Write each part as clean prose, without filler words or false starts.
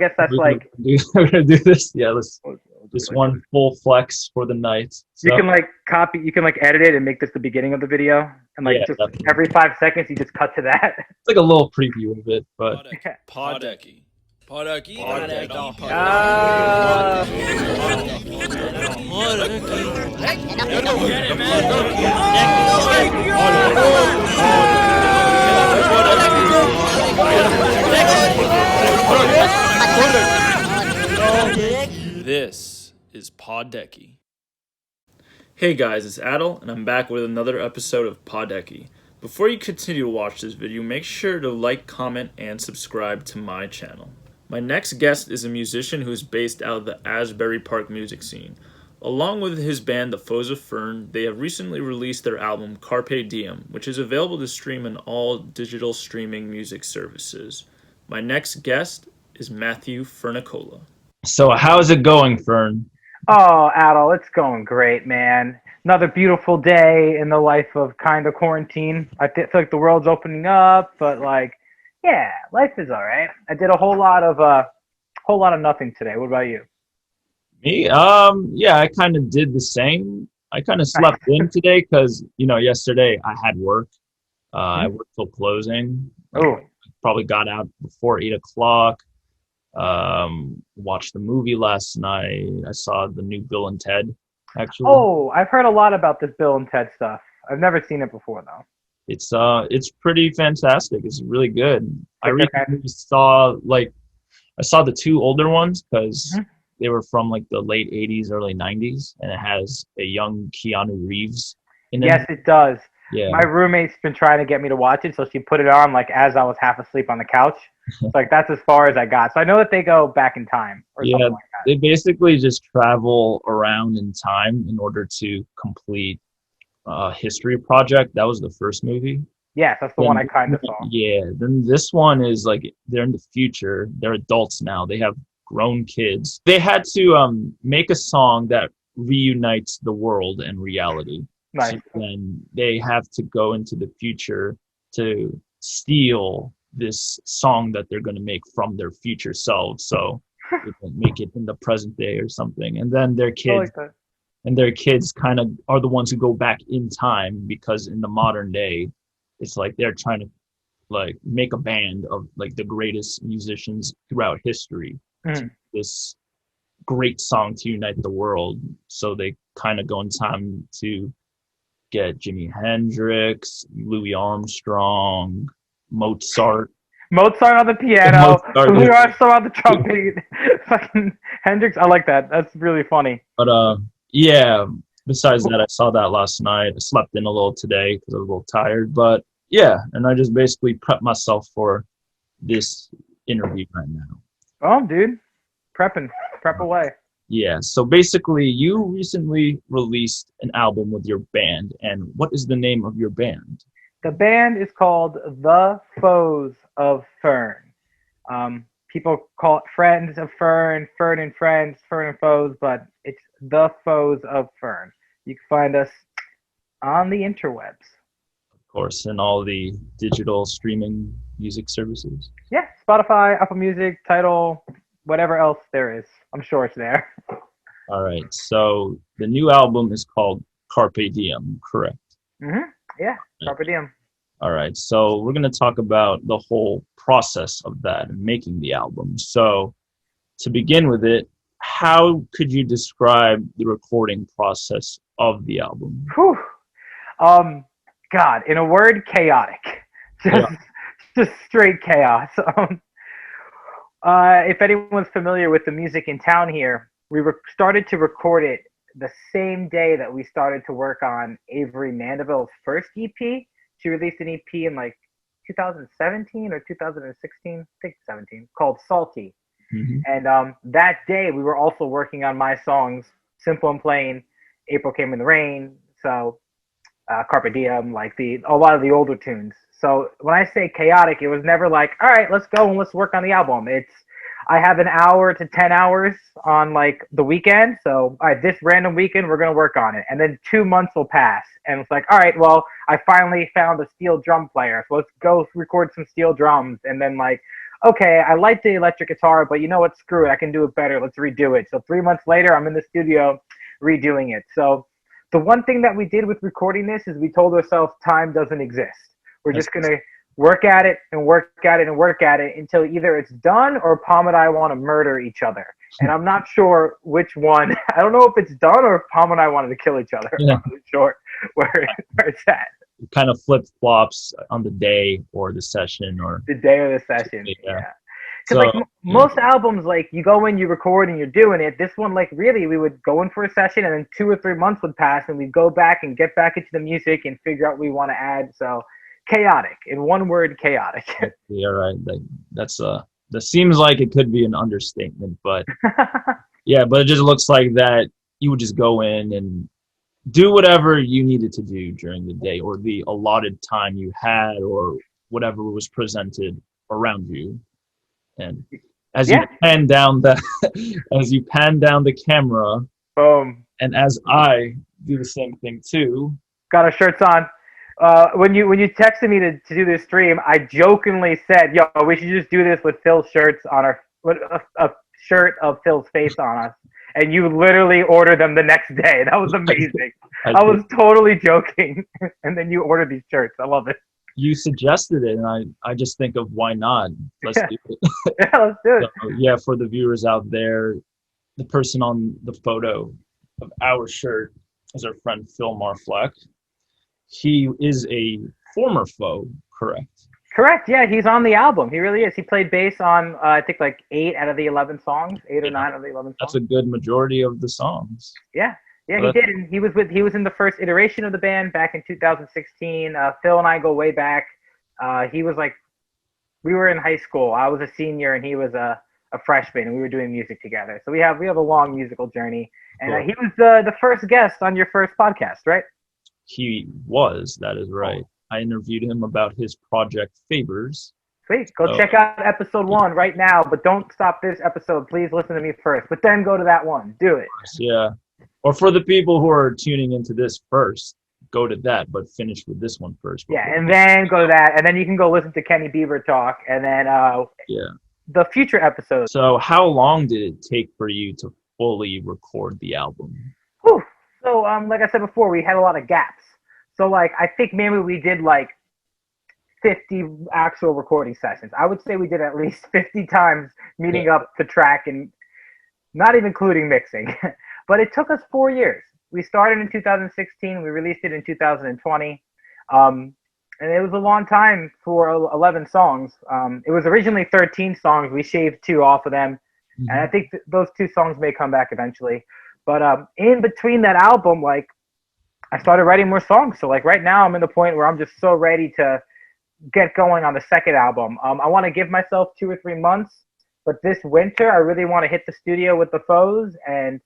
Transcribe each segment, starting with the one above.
guess that's like we're gonna do this. Yeah, let's we'll do it just like one full flex for the night. you So can like copy, you can like edit it and make this the beginning of the video, and like yeah, just definitely. every 5 seconds you just cut to that. It's like a little preview of it, but Podeki. Podeki. Podeki. Uh, This is Podeki. Hey guys, it's Adel, and I'm back with another episode of Podeki. Before you continue to watch this video, make sure to like, comment, and subscribe to my channel. My next guest is a musician who is based out of the Asbury Park music scene. Along with his band, the Foes of Fern, they have recently released their album Carpe Diem, which is available to stream on all digital streaming music services. My next guest is Matt Fernicola. so how's it going, Fern? oh, Adel, it's going great, man. Another beautiful day in the life of kind of quarantine. Feel like the world's opening up, but like, yeah, life is all right. I did a whole lot of nothing today. What about you? Me? Yeah, I kind of did the same. I kind of slept in today because yesterday I had work. I worked till closing. Oh, Probably got out before 8 o'clock. Watched the movie last night. I saw the new Bill and Ted. Actually, oh, I've heard a lot about this Bill and Ted stuff. I've never seen it before though. it's pretty fantastic. It's really good. I Okay. recently saw I saw the two older ones because Mhm. they were from like the late '80s, early '90s, and it has a young Keanu Reeves in it. Yes, it does. Yeah, My roommate's been trying to get me to watch it, so she put it on like as I was half asleep on the couch. So, like that's as far as I got. So I know that they go back in time or yeah. something like that. They basically just travel around in time in order to complete a history project. That was the first movie. Yes, that's the one I kind of saw. Yeah, then this one is like they're in the future. They're adults now. They have grown kids. They had to make a song that reunites the world and reality. Nice. So then they have to go into the future to steal this song that they're going to make from their future selves. So they can make it in the present day or something. And then their I kids like that. and their kids kind of are the ones who go back in time because in the modern day it's like they're trying to like make a band of like the greatest musicians throughout history. Mhm. This great song to unite the world. So they kind of go in time to get Jimi Hendrix, Louis Armstrong, Mozart. Mozart on the piano, Mozart Louis is- Armstrong on the trumpet, fucking Hendrix. I like that. That's really funny. But yeah, besides that, I saw that last night. I slept in a little today because I was a little tired. But yeah, and I just basically prepped myself for this interview right now. Oh, dude, prep away. Yeah, so basically, you recently released an album with your band, and what is the name of your band? The band is called The Foes of Fern. People call it Friends of Fern, Fern and Friends, Fern and Foes, but it's The Foes of Fern. You can find us on the interwebs. Of course, and all the digital streaming music services. Yeah, Spotify, Apple Music, Tidal, whatever else there is. I'm sure it's there. All right, so the new album is called Carpe Diem, correct? Yeah, Carpe Diem. All right, so we're going to talk about the whole process of that and making the album. So to begin with it, how could you describe the recording process of the album? Whew. God, in a word, chaotic. Just straight chaos. If anyone's familiar with the music in town here, we started to record it the same day that we started to work on Avery Mandeville's first EP. She released an EP in like 2017 or 2016, I think 17, called Salty. Mhm. And that day we were also working on my songs, Simple and Plain, April Came in the Rain, so Carpe Diem, like a lot of the older tunes. So when I say chaotic, it was never like, all right, let's go and let's work on the album. I have an hour to 10 hours on like the weekend. So all right, this random weekend we're gonna work on it, and then 2 months will pass, and it's like, all right, well, I finally found a steel drum player, so let's go record some steel drums, and then like, okay, I like the electric guitar, but you know what? Screw it. I can do it better. Let's redo it. So 3 months later, I'm in the studio redoing it. So the one thing that we did with recording this is we told ourselves time doesn't exist. We're just going to work at it and work at it and work at it until either it's done or Palm and I want to murder each other. And I'm not sure which one. I don't know if it's done or if Palm and I wanted to kill each other. Yeah. I'm not sure where it's at. Kind of flip flops on the day or the session or The day of the session. Yeah. Because So, most albums, like you go in, you record, and you're doing it. This one, like really, we would go in for a session, and then 2 or 3 months would pass, and we'd go back and get back into the music and figure out what we want to add. So chaotic. In one word, chaotic. yeah, right. That seems like it could be an understatement, but yeah, but it just looks like that you would just go in and do whatever you needed to do during the day or the allotted time you had or whatever was presented around you. And as you pan down as you pan down the camera, Boom. and as I do the same thing too. Got our shirts on. When you texted me to do this stream, I jokingly said, "Yo, we should just do this with Phil's shirts on with a shirt of Phil's face on us." And you literally ordered them the next day. That was amazing. I was totally joking, and then you ordered these shirts. I love it. You suggested it, and I just think of why not? Let's do it. Yeah, let's do it. So, yeah, for the viewers out there, the person on the photo of our shirt is our friend Phil Marfleck. He is a former Foe, correct? Correct. Yeah, he's on the album. He really is. He played bass on I think like 8 out of the 11 songs, 8 or 9 out of the 11 songs. That's a good majority of the songs. Yeah. Yeah, he did, and he was in the first iteration of the band back in 2016. Phil and I go way back. He was like, we were in high school. I was a senior, and he was a freshman, and we were doing music together. So we have a long musical journey. And Cool. He was the first guest on your first podcast, right? He was. That is right. I interviewed him about his project Favors. Sweet. Go check out episode 1 right now, but don't stop this episode. Please listen to me first, but then go to that one. Do it. Yeah. Or for the people who are tuning into this first, go to that, but finish with this one first. Yeah, and then go to that, and then you can go listen to Kenny Beaver talk, and then the future episodes. So how long did it take for you to fully record the album? Whew. So like I said before, we had a lot of gaps. So like I think maybe we did like 50 actual recording sessions. I would say we did at least 50 times meeting up to track, and not even including mixing. But it took us 4 years. We started in 2016. We released it in 2020. And it was a long time for 11 songs. It was originally 13 songs. We shaved 2 off of them. Mm-hmm. And I think those 2 songs may come back eventually. But in between that album, like, I started writing more songs. So like right now I'm in the point where I'm just so ready to get going on the second album. I want to give myself 2 or 3 months. But this winter, I really want to hit the studio with the Foes and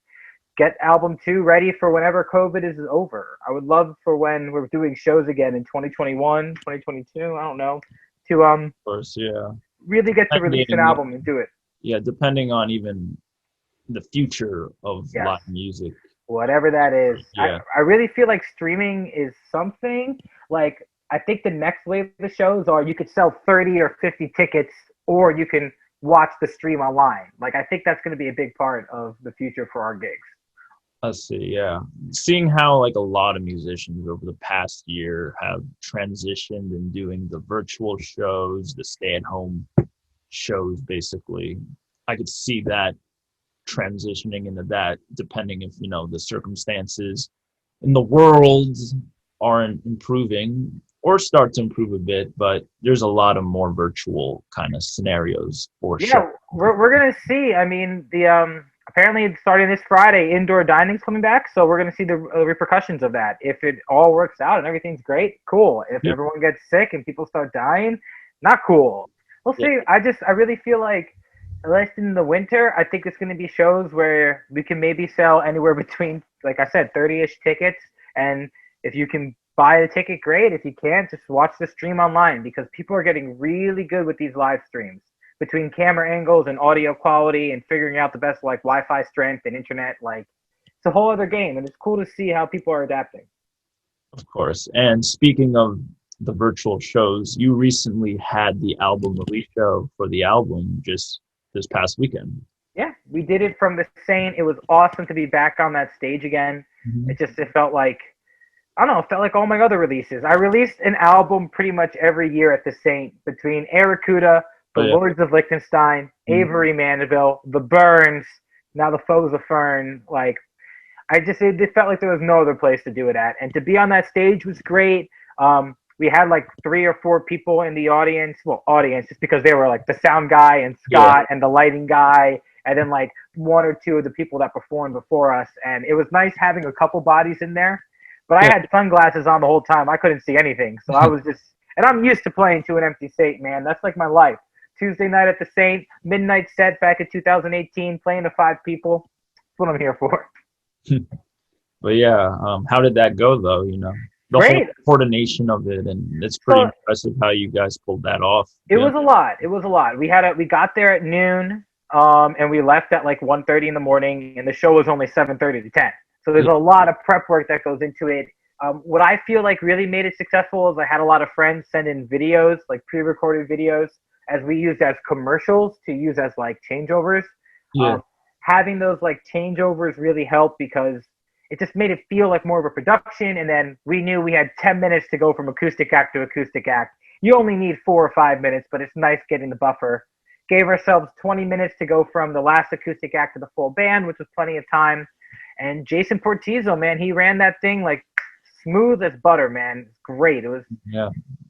get album 2 ready for whenever COVID is over. I would love for when we're doing shows again in 2021, 2022, I don't know, to of course, yeah, really get to release an album and do it. Yeah, depending on even the future of live music. Whatever that is. Yeah. I really feel like streaming is something, like, I think the next wave of the shows are you could sell 30 or 50 tickets, or you can watch the stream online. Like, I think that's going to be a big part of the future for our gigs. Let's see, yeah. Seeing how like a lot of musicians over the past year have transitioned and doing the virtual shows, the stay-at-home shows, basically, I could see that transitioning into that, depending if, you know, the circumstances in the world aren't improving or start to improve a bit, but there's a lot of more virtual kind of scenarios for sure. Yeah, we're going to see. I mean, apparently starting this Friday, indoor dining's coming back, so we're going to see the repercussions of that. If it all works out and everything's great, cool. If everyone gets sick and people start dying, not cool. We'll see. I really feel like, at least in the winter, I think it's going to be shows where we can maybe sell anywhere between, like I said, 30-ish tickets. And if you can buy a ticket, great. If you can't, just watch the stream online, because people are getting really good with these live streams. Between camera angles and audio quality and figuring out the best like Wi-Fi strength and internet, like it's a whole other game, and it's cool to see how people are adapting. Of course. And speaking of the virtual shows. You recently had the album release show for the album just this past weekend. Yeah, we did it from the Saint. It was awesome to be back on that stage again. It felt like, I don't know, it felt like all my other releases. I released an album pretty much every year at the Saint between Aracuda, The Oh, yeah. Lords of Liechtenstein, Avery Mandeville, The Burns, now the Foes of Fern. Like, it felt like there was no other place to do it at. And to be on that stage was great. We had like 3 or 4 people in the audience. Well, audience, just because they were like the sound guy and Scott and the lighting guy, and then like 1 or 2 of the people that performed before us. And it was nice having a couple bodies in there. But I had sunglasses on the whole time. I couldn't see anything. So I was just, and I'm used to playing to an empty Saint, man. That's like my life. Tuesday night at the Saint, midnight set back in 2018, playing to 5 people. That's what I'm here for. But yeah, how did that go though? You know, the Great. whole coordination of it, and it's pretty impressive how you guys pulled that off. It was a lot. It was a lot. We got there at noon, and we left at like 1:30 in the morning, and the show was only 7:30 to 10. So there's a lot of prep work that goes into it. What I feel like really made it successful is I had a lot of friends send in videos, like pre-recorded videos, as we used as commercials to use as like changeovers. Yeah. Having those like changeovers really helped because it just made it feel like more of a production. And then we knew we had 10 minutes to go from acoustic act to acoustic act. You only need 4 or 5 minutes, but it's nice getting the buffer. Gave ourselves 20 minutes to go from the last acoustic act to the full band, which was plenty of time. And Jason Portizo, man, he ran that thing like smooth as butter, man. It's great. It was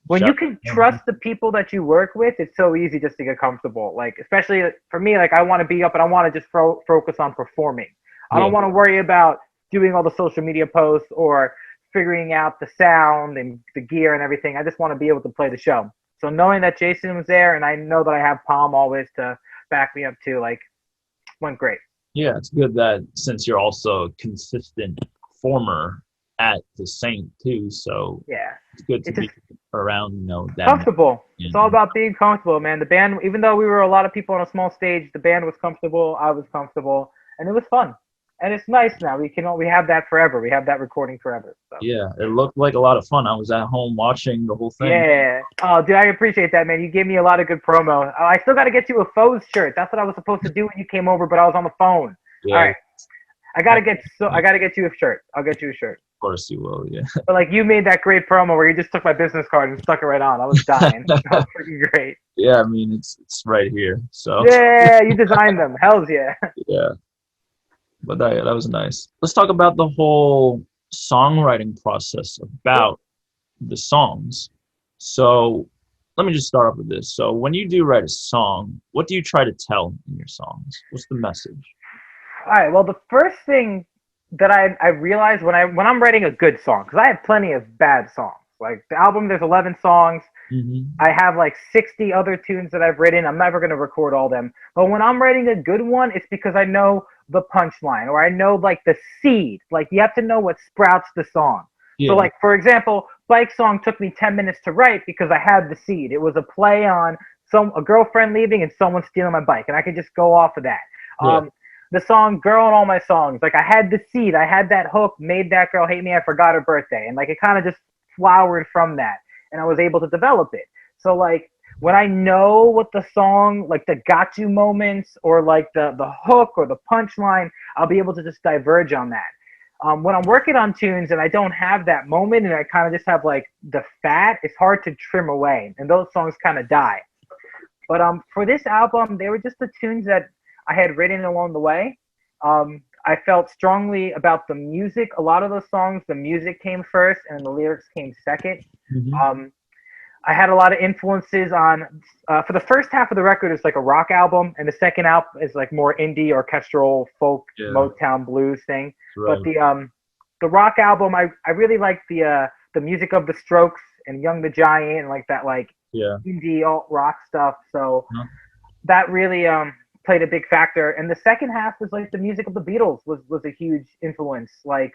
when you can trust the people that you work with, it's so easy just to get comfortable. Like, especially for me, like I want to be up and I want to just focus on performing. I don't want to worry about doing all the social media posts or figuring out the sound and the gear and everything. I just want to be able to play the show. So knowing that Jason was there and I know that I have Palm always to back me up too, like, went great. Yeah, it's good that since you're also a consistent performer at the Saint too, so it's good to be around, you know, that comfortable. It's all about being comfortable, man. The band, even though we were a lot of people on a small stage, the band was comfortable. I was comfortable, and it was fun. And it's nice now. We have that forever. We have that recording forever. So. Yeah, it looked like a lot of fun. I was at home watching the whole thing. Yeah. Oh, dude, I appreciate that, man. You gave me a lot of good promo. I still got to get you a Foes shirt. That's what I was supposed to do when you came over, but I was on the phone. Yeah. All right. I gotta get you a shirt. I'll get you a shirt. Of course you will, yeah. But like you made that great promo where you just took my business card and stuck it right on. I was dying. That was freaking great. Yeah, I mean it's right here. So yeah, you designed them. Hells yeah. Yeah. But that was nice. Let's talk about the whole songwriting process about the songs. So let me just start off with this. So when you do write a song, what do you try to tell in your songs? What's the message? All right. Well, the first thing that I realized when I'm writing a good song, because I have plenty of bad songs. Like the album, there's 11 songs. I have like 60 other tunes that I've written. I'm never going to record all them. But when I'm writing a good one, it's because I know the punchline or I know like the seed. Like you have to know what sprouts the song. Yeah. So like, for example, Bike Song took me 10 minutes to write because I had the seed. It was a play on a girlfriend leaving and someone stealing my bike. And I could just go off of that. Yeah. The song Girl in all my songs, like I had the seed. I had that hook, made that girl hate me. I forgot her birthday. And like it kind of just flowered from that. And I was able to develop it. So like when I know what the song, like the got you moments or like the hook or the punchline, I'll be able to just diverge on that. When I'm working on tunes and I don't have that moment and I kind of just have like the fat, it's hard to trim away and those songs kind of die. But for this album, they were just the tunes that I had written along the way. I felt strongly about the music. A lot of those songs, the music came first and the lyrics came second. I had a lot of influences on, for the first half of the record, it's like a rock album, and the second album is like more indie, orchestral, folk, Motown blues thing. Right. But the rock album, I really like the music of the Strokes and Young the Giant and like that like indie alt rock stuff. So that really played a big factor. And the second half was like the music of the Beatles was a huge influence. Like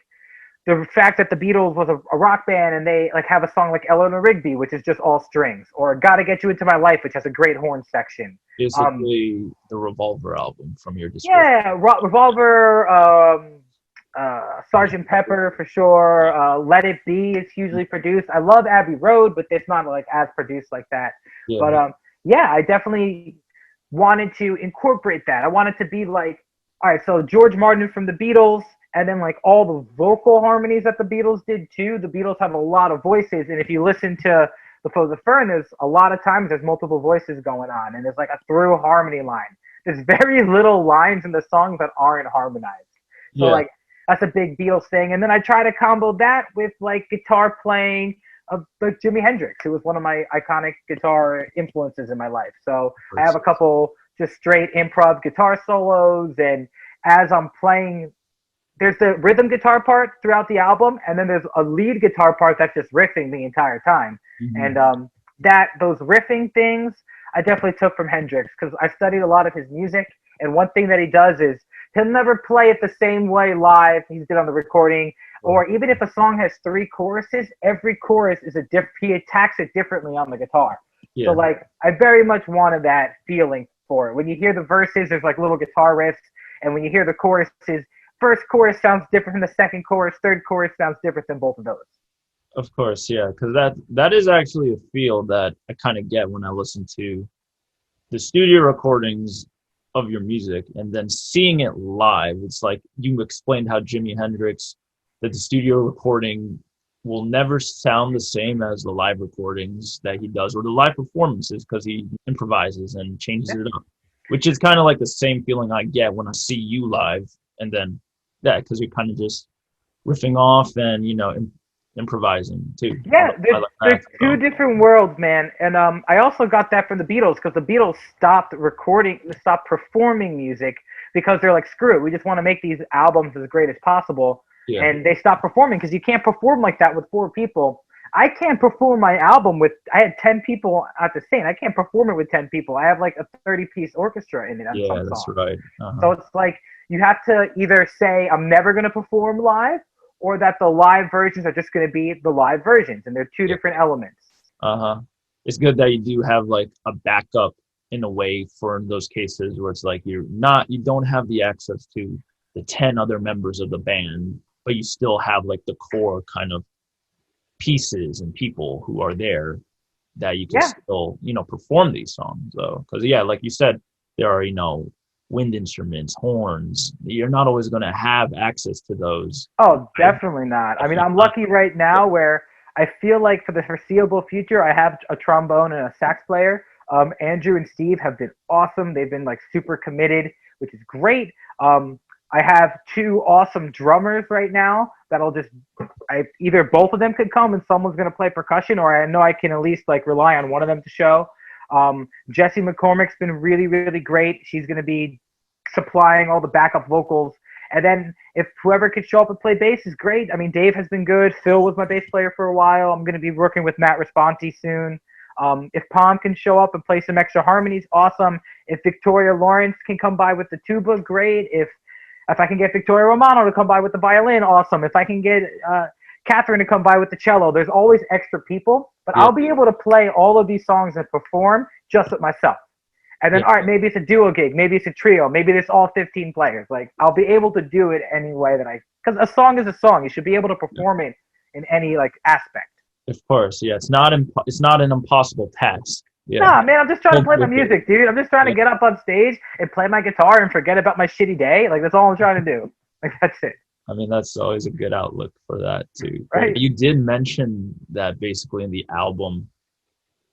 the fact that the Beatles was a rock band and they like have a song like Eleanor Rigby, which is just all strings, or Gotta Get You Into My Life, which has a great horn section. Basically the Revolver album from your description. Yeah, Revolver, Sergeant Pepper for sure. Let It Be is hugely produced. I love Abbey Road, but it's not like as produced like that. Yeah. But yeah, I definitely wanted to incorporate that. I wanted to be like, all right, so George Martin from the Beatles, and then like all the vocal harmonies that the Beatles did too. The Beatles have a lot of voices, and if you listen to the Foes of Fern, there's a lot of times there's multiple voices going on, and there's like a through harmony line. There's very little lines in the songs that aren't harmonized. So Yeah. like that's a big Beatles thing. And then I try to combo that with like guitar playing of like Jimi Hendrix, who was one of my iconic guitar influences in my life. So I have a couple just straight improv guitar solos, and as I'm playing, there's the rhythm guitar part throughout the album, and then there's a lead guitar part that's just riffing the entire time. Mhm. And those riffing things I definitely took from Hendrix because I studied a lot of his music, and one thing that he does is he'll never play it the same way live he did on the recording. Or even if a song has 3 choruses, every chorus is he attacks it differently on the guitar. Yeah. So like I very much wanted that feeling for it. When you hear the verses, there's like little guitar riffs, and when you hear the choruses, first chorus sounds different from the second chorus, third chorus sounds different than both of those. Of course, yeah, because that is actually a feel that I kind of get when I listen to the studio recordings of your music and then seeing it live. It's like you explained how Jimi Hendrix, that the studio recording will never sound the same as the live recordings that he does or the live performances because he improvises and changes it up, which is kind of like the same feeling I get when I see you live. And then that, because you're kind of just riffing off and, improvising too. Yeah, there's So. 2 different worlds, man. And I also got that from the Beatles because the Beatles stopped performing music because they're like, screw it, we just want to make these albums as great as possible. Yeah. And they stopped performing because you can't perform like that with 4 people. I can't perform my album I had 10 people at the same. I can't perform it with 10 people. I have like a 30-piece orchestra in it on some songs. That's right. Uh-huh. So it's like you have to either say I'm never going to perform live, or that the live versions are just going to be the live versions, and they're 2 different elements. It's good that you do have like a backup in a way for those cases where it's like you don't have the access to the 10 other members of the band, but you still have like the core kind of pieces and people who are there that you can still, perform these songs though. Because like you said, there are, wind instruments, horns. You're not always going to have access to those. Oh, definitely not. I mean, I'm lucky right now where I feel like for the foreseeable future, I have a trombone and a sax player. Andrew and Steve have been awesome. They've been like super committed, which is great. I have 2 awesome drummers right now that'll either both of them could come and someone's going to play percussion, or I know I can at least like rely on one of them to show. Jessie McCormick's been really, really great. She's going to be supplying all the backup vocals. And then if whoever could show up and play bass is great. I mean, Dave has been good. Phil was my bass player for a while. I'm going to be working with Matt Responti soon. If Palm can show up and play some extra harmonies, awesome. If Victoria Lawrence can come by with the tuba, great. If I can get Victoria Romano to come by with the violin, awesome. If I can get Catherine to come by with the cello, there's always extra people. But I'll be able to play all of these songs and perform just with myself. And then, all right, maybe it's a duo gig, maybe it's a trio, maybe it's all 15 players. Like, I'll be able to do it any way because a song is a song. You should be able to perform it in any like aspect. Of course, it's not an impossible task. Yeah. Nah, man, I'm just trying to play my music, dude. I'm just trying to get up on stage and play my guitar and forget about my shitty day. Like, that's all I'm trying to do. Like, that's it. I mean, that's always a good outlook for that too. Right. You did mention that basically in the album,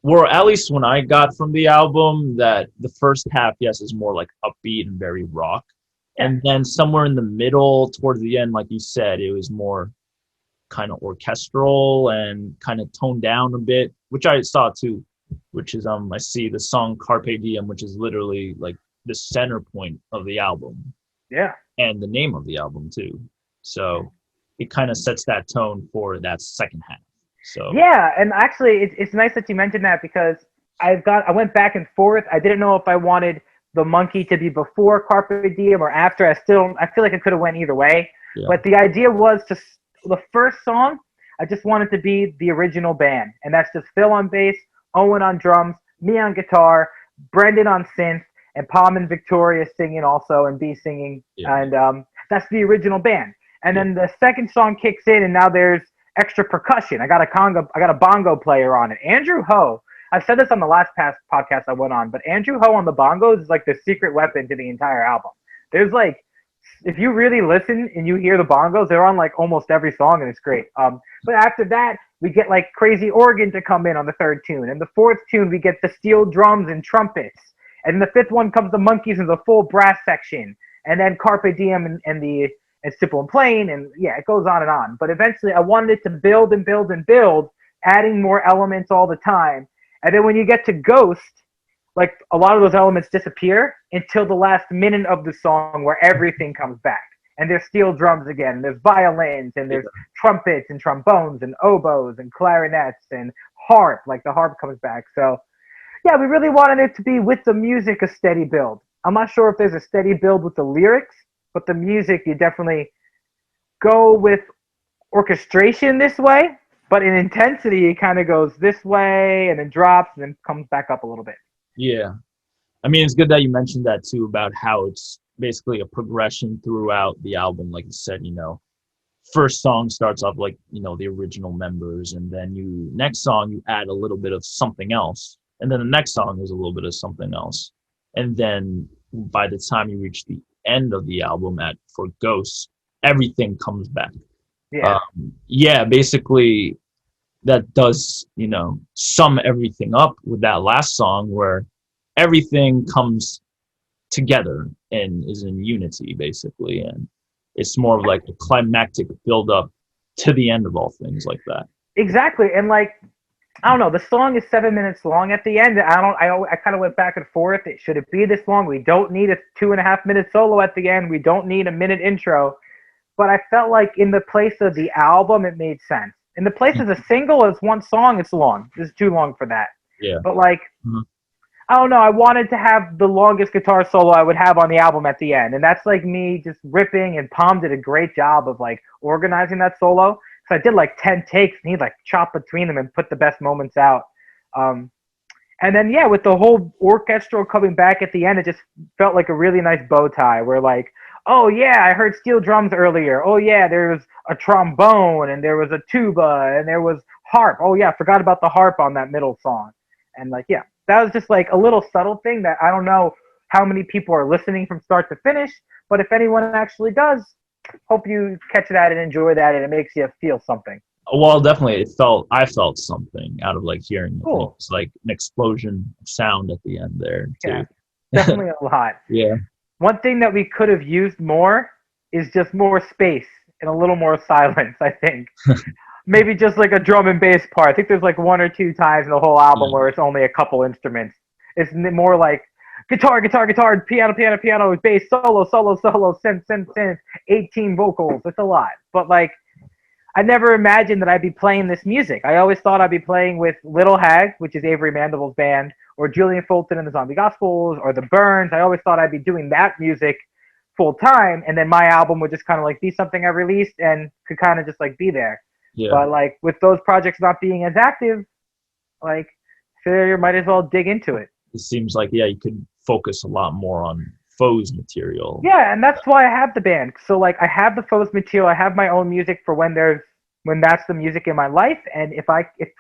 or at least when I got from the album, that the first half, yes, is more like upbeat and very rock. Yeah. And then somewhere in the middle, towards the end, like you said, it was more kind of orchestral and kind of toned down a bit, which I saw too, which is, I see the song Carpe Diem, which is literally like the center point of the album. Yeah. And the name of the album too. So it kind of sets that tone for that second half. So yeah, and actually, it's nice that you mentioned that because I went back and forth. I didn't know if I wanted the monkey to be before Carpe Diem or after. I feel like it could have went either way. Yeah. But the idea was the first song, I just wanted to be the original band, and that's just Phil on bass, Owen on drums, me on guitar, Brendan on synth, and Palm and Victoria singing also, and B singing, and that's the original band. And then the second song kicks in, and now there's extra percussion. I got a bongo player on it. Andrew Ho. I've said this on the last past podcast I went on, but Andrew Ho on the bongos is like the secret weapon to the entire album. There's like, if you really listen and you hear the bongos, they're on like almost every song, and it's great. But after that, we get like crazy organ to come in on the third tune, and the fourth tune we get the steel drums and trumpets, and the fifth one comes the monkeys and the full brass section, and then Carpe Diem and Simple and Plain, and yeah, it goes on and on. But eventually, I wanted it to build and build and build, adding more elements all the time. And then when you get to Ghost, like a lot of those elements disappear until the last minute of the song where everything comes back. And there's steel drums again, and there's violins, and there's trumpets and trombones and oboes and clarinets and harp, like the harp comes back. So yeah, we really wanted it to be with the music a steady build. I'm not sure if there's a steady build with the lyrics, but the music, you definitely go with orchestration this way, but in intensity, it kind of goes this way and then drops and then comes back up a little bit. Yeah. I mean, it's good that you mentioned that too, about how it's basically a progression throughout the album. Like you said, first song starts off like, the original members, and then next song, you add a little bit of something else. And then the next song is a little bit of something else. And then by the time you reach the end of the album for Ghosts, everything comes back. Yeah. Basically that does, sum everything up with that last song where everything comes together and is in unity, basically. And it's more of like a climactic build up to the end of all things like that. Exactly. And like, I don't know, the song is 7 minutes long at the end. I kind of went back and forth. Should it be this long? We don't need a 2.5 minute solo at the end. We don't need a minute intro. But I felt like in the place of the album, it made sense. In the place of the single, as one song, it's long. It's too long for that. Yeah. But like, I don't know, I wanted to have the longest guitar solo I would have on the album at the end. And that's like me just ripping, and Palm did a great job of like organizing that solo. So I did like 10 takes, and he'd like chop between them and put the best moments out. And then, yeah, with the whole orchestral coming back at the end, it just felt like a really nice bow tie where like, oh yeah, I heard steel drums earlier. Oh yeah, there was a trombone, and there was a tuba, and there was harp. Oh yeah, I forgot about the harp on that middle song. And like, yeah, that was just like a little subtle thing that I don't know how many people are listening from start to finish, but if anyone actually does, hope you catch that and enjoy that, and it makes you feel something. Well, definitely, I felt something out of like hearing Cool. It's like an explosion of sound at the end there too. Yeah, definitely a lot. Yeah. One thing that we could have used more is just more space and a little more silence, I think. Maybe just like a drum and bass part. I think there's like 1 or 2 times in the whole album where it's only a couple instruments. It's more like guitar, piano, bass, solo, synth, 18 vocals. It's a lot. But like, I never imagined that I'd be playing this music. I always thought I'd be playing with Little Hag, which is Avery Mandeville's band, or Julian Fulton and the Zombie Gospels, or the Burns. I always thought I'd be doing that music full time, and then my album would just kind of like be something I released and could kind of just like be there. Yeah. But like with those projects not being as active, like, sure, you might as well dig into it. It seems like, yeah, you could focus a lot more on Foes material. Yeah, and that's why I have the band. So like, I have the Foes material. I have my own music for when that's the music in my life. And if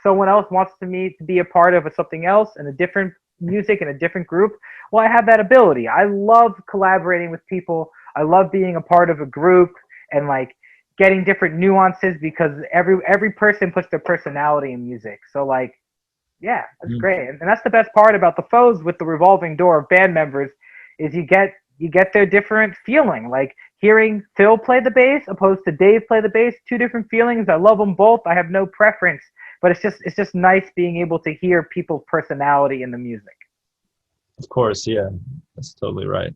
someone else wants to be a part of something else and a different music and a different group, well, I have that ability. I love collaborating with people. I love being a part of a group and like getting different nuances, because every person puts their personality in music. So like, yeah, that's great. And that's the best part about the Foes with the revolving door of band members, is you get their different feeling. Like hearing Phil play the bass opposed to Dave play the bass, 2 different feelings. I love them both. I have no preference, but it's just nice being able to hear people's personality in the music. Of course, yeah, that's totally right.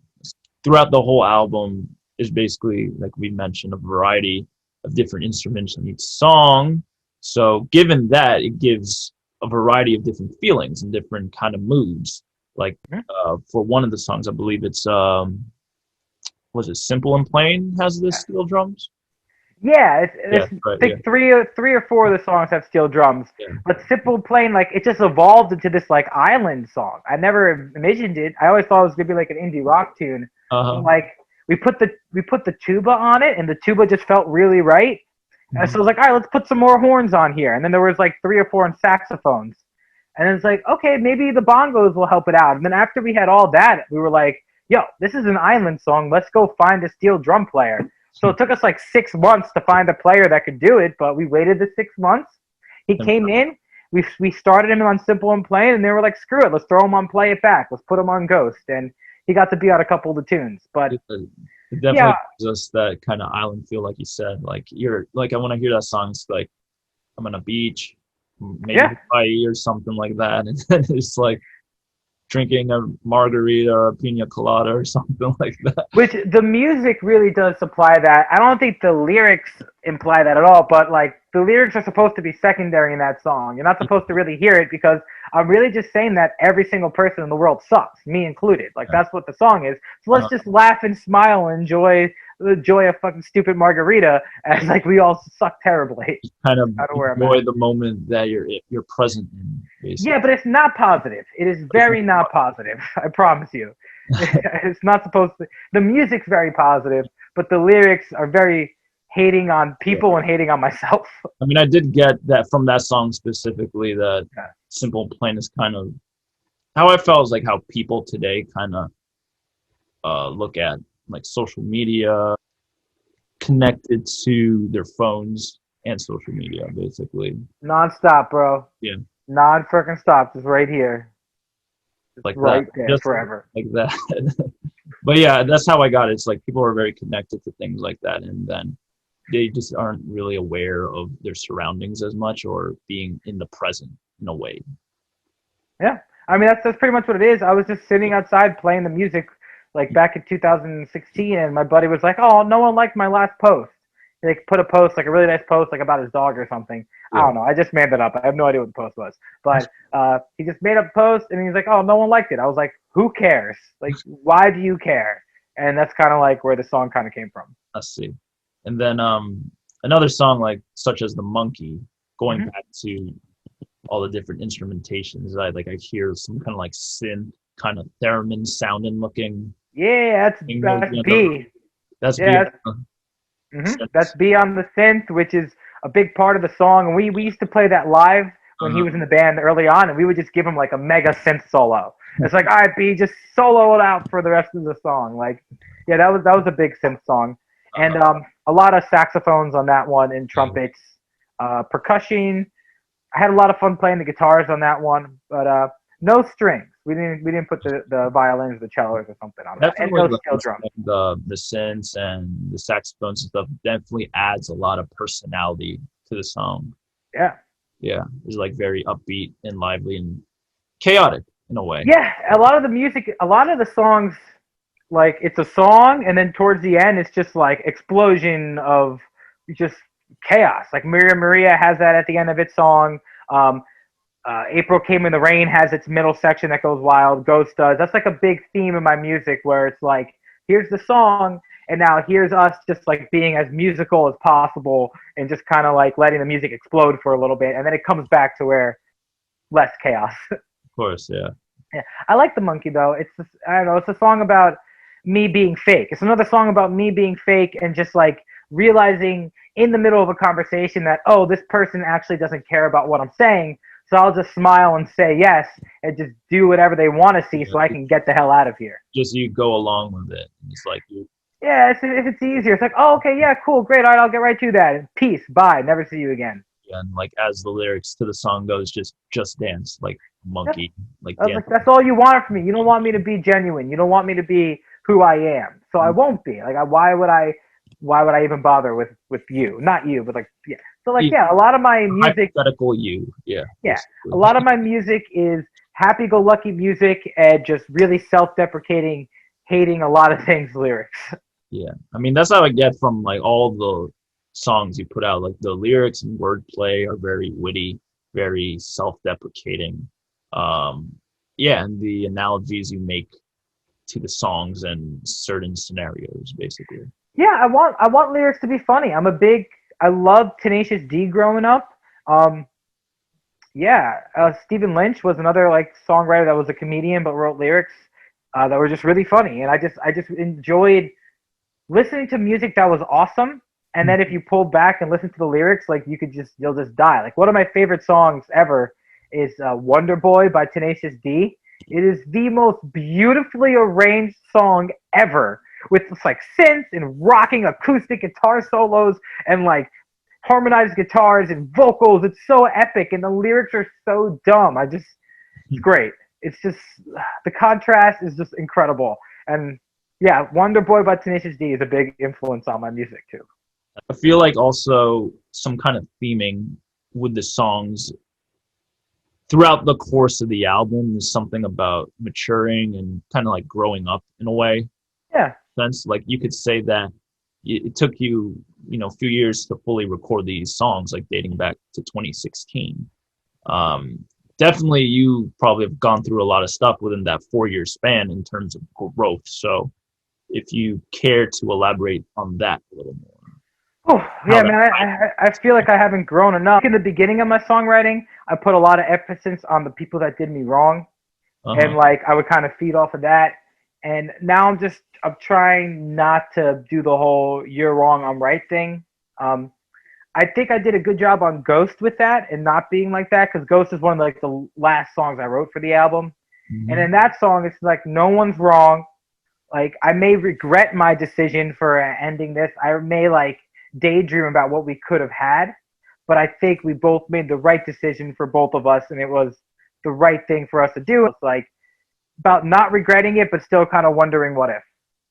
Throughout the whole album is basically, like we mentioned, a variety of different instruments in each song. So given that, it gives a variety of different feelings and different kind of moods. Like for one of the songs, I believe it's was it Simple and Plain has the steel drums? Yeah, it's right, I think 3 or 4 of the songs have steel drums. Yeah. But Simple and Plain, like, it just evolved into this like island song. I never envisioned it. I always thought it was gonna be like an indie rock tune. Like we put the tuba on it, and the tuba just felt really right. And so I was like, all right, let's put some more horns on here. And then there was like 3 or 4 saxophones. And it's like, okay, maybe the bongos will help it out. And then after we had all that, we were like, yo, this is an island song. Let's go find a steel drum player. So it took us like 6 months to find a player that could do it, but we waited the 6 months. He came in. We started him on Simple and Plain, and they were like, screw it. Let's throw him on Play It Back. Let's put him on Ghost. And he got to be on a couple of the tunes. But It definitely gives us that kind of island feel, like you said. Like you're like, I want to hear that song. It's like I'm on a beach, maybe Hawaii or something like that, and then it's like drinking a margarita or a pina colada or something like that. Which the music really does supply that. I don't think the lyrics imply that at all, but like the lyrics are supposed to be secondary in that song. You're not supposed to really hear it because I'm really just saying that every single person in the world sucks, me included. Like that's what the song is. So let's just laugh and smile and enjoy the joy of fucking stupid margarita as like we all suck terribly. Kind of enjoy the moment that you're present in, basically. Yeah, but it's not positive. It is very not positive. I promise you. It's not supposed to. The music's very positive, but the lyrics are very hating on people and hating on myself. I mean, I did get that from that song specifically, that Simple and Plain is kind of how I felt is like how people today kind of look at like social media, connected to their phones and social media, basically. Non-stop, bro. Yeah. Non-freaking stop. Just right here. Just like right that. there Just forever. like that. But yeah, that's how I got it. It's like people are very connected to things like that, and then they just aren't really aware of their surroundings as much, or being in the present in a way. Yeah. I mean, that's pretty much what it is. I was just sitting outside playing the music like back in 2016, and my buddy was like, oh, no one liked my last post. He like put a post, like a really nice post, like about his dog or something. Yeah. I don't know. I just made that up. I have no idea what the post was. But he just made up a post, and he's like, oh, no one liked it. I was like, who cares? Like, why do you care? And that's kind of like where the song kind of came from. I see. And then another song like such as The Monkey, going back to all the different instrumentations, I hear some kind of like synth, kind of theremin sounding looking. Yeah, that's B. That's yeah, B. That's B on the synth, which is a big part of the song. And we used to play that live when he was in the band early on, and we would just give him like a mega synth solo. It's like, all right, B, just solo it out for the rest of the song. Like, yeah, that was a big synth song. And a lot of saxophones on that one, and trumpets, percussion. I had a lot of fun playing the guitars on that one, but no strings. We didn't put the violins, the cellos, or something on that. And no steel drums. The synths and the saxophones and stuff definitely adds a lot of personality to the song. Yeah. Yeah, it's like very upbeat and lively and chaotic in a way. Yeah, a lot of the songs, like it's a song, and then towards the end, it's just like explosion of just chaos. Like Maria has that at the end of its song. April Came in the Rain has its middle section that goes wild. Ghost does. That's like a big theme in my music, where it's like, here's the song, and now here's us just like being as musical as possible and just kind of like letting the music explode for a little bit, and then it comes back to where less chaos. Of course, yeah. Yeah, I like The Monkey though. I don't know. It's a song about me being fake. It's another song about me being fake and just like realizing in the middle of a conversation that, oh, this person actually doesn't care about what I'm saying. So I'll just smile and say yes and just do whatever they want to see so I can get the hell out of here. Just you go along with it. It's like you. Yeah, if it's easier. It's like, oh, okay, yeah, cool, great. All right, I'll get right to that. Peace, bye, never see you again. Yeah, and like as the lyrics to the song goes, just dance like monkey. Like that's all you want from me. You don't want me to be genuine. You don't want me to be who I am. So I won't be. Like, why would I even bother with you? Not you, but like, yeah. So like, yeah, a lot of my music. Hypothetical you, yeah. Yeah, basically. A lot of my music is happy-go-lucky music and just really self-deprecating, hating a lot of things lyrics. Yeah, I mean that's how I get from like all the songs you put out. Like the lyrics and wordplay are very witty, very self-deprecating. Yeah, and the analogies you make to the songs and certain scenarios, basically. Yeah, I want lyrics to be funny. I loved Tenacious D growing up. Stephen Lynch was another like songwriter that was a comedian but wrote lyrics that were just really funny, and I just enjoyed listening to music that was awesome, and then if you pulled back and listened to the lyrics, like you'll just die. Like one of my favorite songs ever is Wonder Boy by Tenacious D. It is the most beautifully arranged song ever, with like synths and rocking acoustic guitar solos and like harmonized guitars and vocals. It's so epic, and the lyrics are so dumb. It's great. It's just the contrast is just incredible. And yeah, Wonder Boy by Tenacious D is a big influence on my music too. I feel like also some kind of theming with the songs throughout the course of the album is something about maturing and kind of like growing up in a way. Yeah. Sense like you could say that it took you, a few years to fully record these songs, like dating back to 2016. Definitely, you probably have gone through a lot of stuff within that 4-year span in terms of growth. So, if you care to elaborate on that a little more. Oh, yeah, man, I feel like I haven't grown enough. In the beginning of my songwriting, I put a lot of emphasis on the people that did me wrong. And, like, I would kind of feed off of that. And now I'm trying not to do the whole you're wrong, I'm right thing. I think I did a good job on Ghost with that and not being like that, because Ghost is one of, like, the last songs I wrote for the album. Mm-hmm. And in that song, it's like no one's wrong. Like, I may regret my decision for ending this. I may, like, daydream about what we could have had, but I think we both made the right decision for both of us, and it was the right thing for us to do. It's like about not regretting it, but still kind of wondering what if.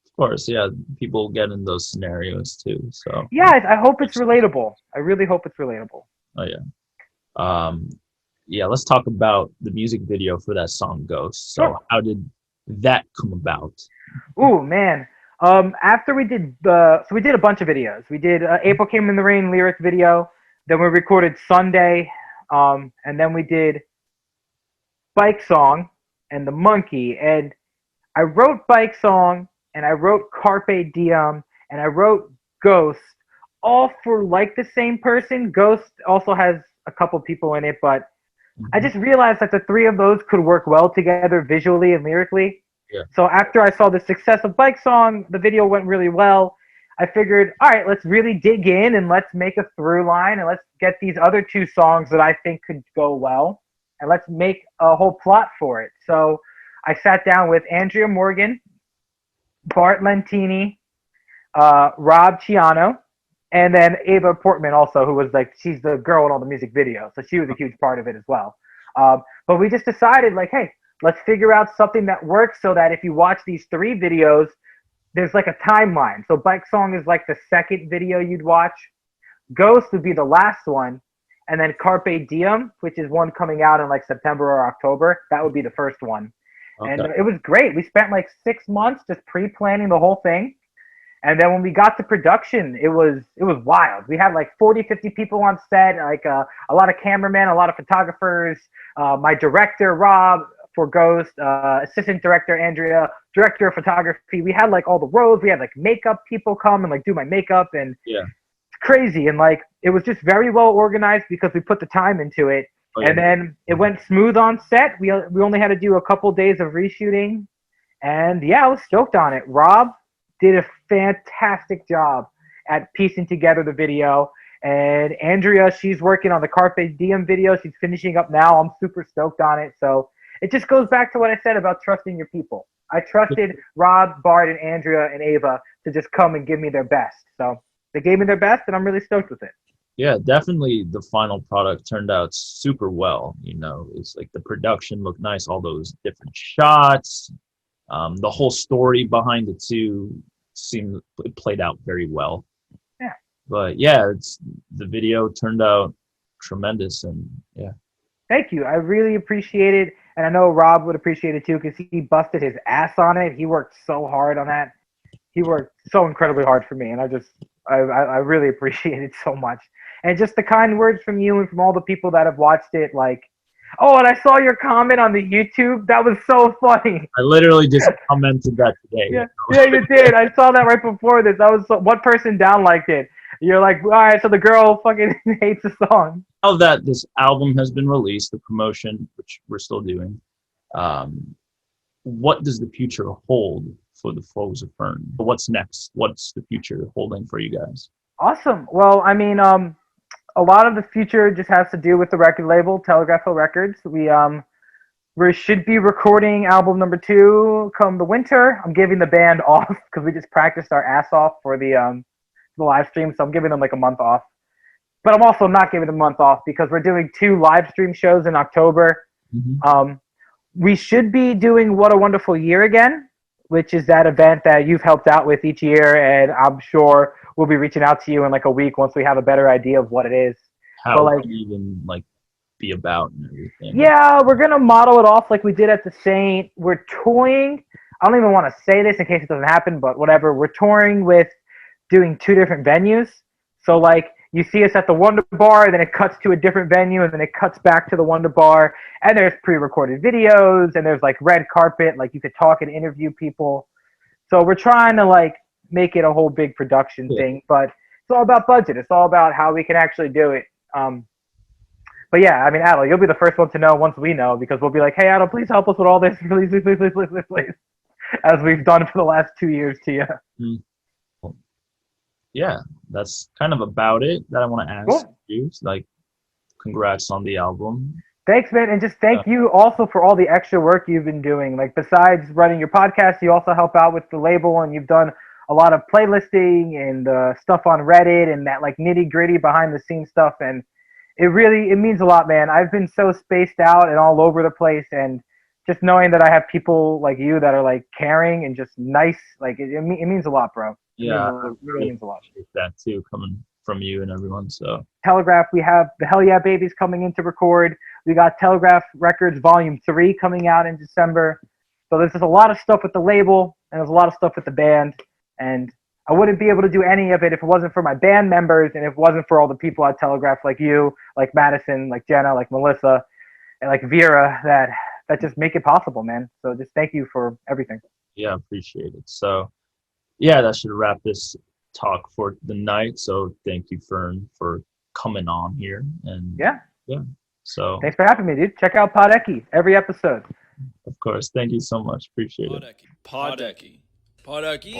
Of course, yeah, people get in those scenarios too. So yeah, I hope it's relatable. I really hope it's relatable. Oh yeah, yeah. Let's talk about the music video for that song Ghost. So How did that come about? Ooh, man. After we did we did a bunch of videos. We did April Came in the Rain lyric video. Then we recorded Sunday. And then we did Bike Song and The Monkey. And I wrote Bike Song, and I wrote Carpe Diem, and I wrote Ghost, all for like the same person. Ghost also has a couple people in it, but I just realized that the three of those could work well together visually and lyrically. Yeah. So after I saw the success of Bike Song, the video went really well. I figured, all right, let's really dig in and let's make a through line, and let's get these other two songs that I think could go well, and let's make a whole plot for it. So I sat down with Andrea Morgan, Bart Lentini, Rob Ciano, and then Ava Portman also, who was like, she's the girl in all the music videos, so she was a huge part of it as well. But we just decided, like, hey, let's figure out something that works so that if you watch these three videos, there's like a timeline. So Bike Song is like the second video you'd watch. Ghost would be the last one. And then Carpe Diem, which is one coming out in like September or October, that would be the first one. Okay. And it was great. We spent like 6 months just pre-planning the whole thing. And then when we got to production, it was wild. We had like 40, 50 people on set, like a lot of cameramen, a lot of photographers, my director, Rob, for Ghost, assistant director Andrea, director of photography. We had like all the roles. We had like makeup people come and like do my makeup, and yeah, it's crazy. And like it was just very well organized because we put the time into it. Oh, yeah. And then it went smooth on set. We only had to do a couple days of reshooting, and yeah, I was stoked on it. Rob did a fantastic job at piecing together the video. And Andrea, she's working on the Carpe Diem video. She's finishing up now. I'm super stoked on it. So it just goes back to what I said about trusting your people. I trusted Rob, Bart, and Andrea and Ava to just come and give me their best. So they gave me their best, and I'm really stoked with it. Yeah, definitely the final product turned out super well. It's like the production looked nice, all those different shots. The whole story behind it too seemed it played out very well. Yeah. But yeah, the video turned out tremendous, and yeah. Thank you. I really appreciate it. And I know Rob would appreciate it too, because he busted his ass on it. He worked so hard on that. He worked so incredibly hard for me, and I really appreciate it so much. And just the kind words from you and from all the people that have watched it, like, oh, and I saw your comment on the YouTube. That was so funny. I literally just commented that today. Yeah, you did. I saw that right before this. One person down-liked it. You're like, all right, so the girl fucking hates the song. Now that this album has been released, the promotion, which we're still doing, what does the future hold for the Foes of Fern. But what's next? What's the future holding for you guys? Awesome. Well, I mean, a lot of the future just has to do with the record label, Telegraph Hill Records. We should be recording album number 2 come the winter. I'm giving the band off because we just practiced our ass off for the live stream, so I'm giving them like a month off. But I'm also not giving them a month off because we're doing 2 live stream shows in October. Mm-hmm. We should be doing What a Wonderful Year again, which is that event that you've helped out with each year, and I'm sure we'll be reaching out to you in like a week once we have a better idea of what it is. How would it even like be about and everything? Yeah, we're gonna model it off like we did at the Saint. We're touring. I don't even want to say this in case it doesn't happen, but whatever. We're touring with doing 2 different venues. So like you see us at the Wonder Bar, then it cuts to a different venue, and then it cuts back to the Wonder Bar. And there's pre-recorded videos, and there's like red carpet, like you could talk and interview people. So we're trying to like make it a whole big production thing, but it's all about budget. It's all about how we can actually do it. But yeah, I mean, Adel, you'll be the first one to know once we know, because we'll be like, hey, Adel, please help us with all this, please, please, please, please, please, please, please, as we've done for the last 2 years to you. Yeah, that's kind of about it that I want to ask you. Like, congrats on the album. Thanks, man, and just thank you also for all the extra work you've been doing. Like, besides running your podcast, you also help out with the label, and you've done a lot of playlisting and stuff on Reddit and that like nitty gritty behind the scenes stuff, and it means a lot, man. I've been so spaced out and all over the place, and just knowing that I have people like you that are like caring and just nice, like it means a lot, bro. Yeah, it really means a lot. That too, coming from you and everyone. So Telegraph, we have the Hell Yeah Babies coming in to record. We got Telegraph Records Volume 3 coming out in December. So there's just a lot of stuff with the label, and there's a lot of stuff with the band. And I wouldn't be able to do any of it if it wasn't for my band members, and if it wasn't for all the people at Telegraph like you, like Madison, like Jenna, like Melissa, and like Vera that just make it possible, man. So just thank you for everything. Yeah, appreciate it. So yeah, that should wrap this talk for the night. So thank you, Fern, for coming on here. And yeah. So thanks for having me, dude. Check out Podeki every episode. Of course. Thank you so much. Appreciate it. Podeki. Podeki.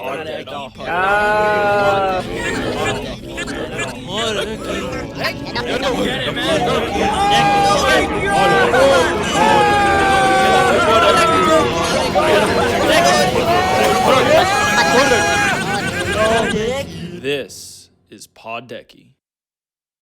This is Podeki.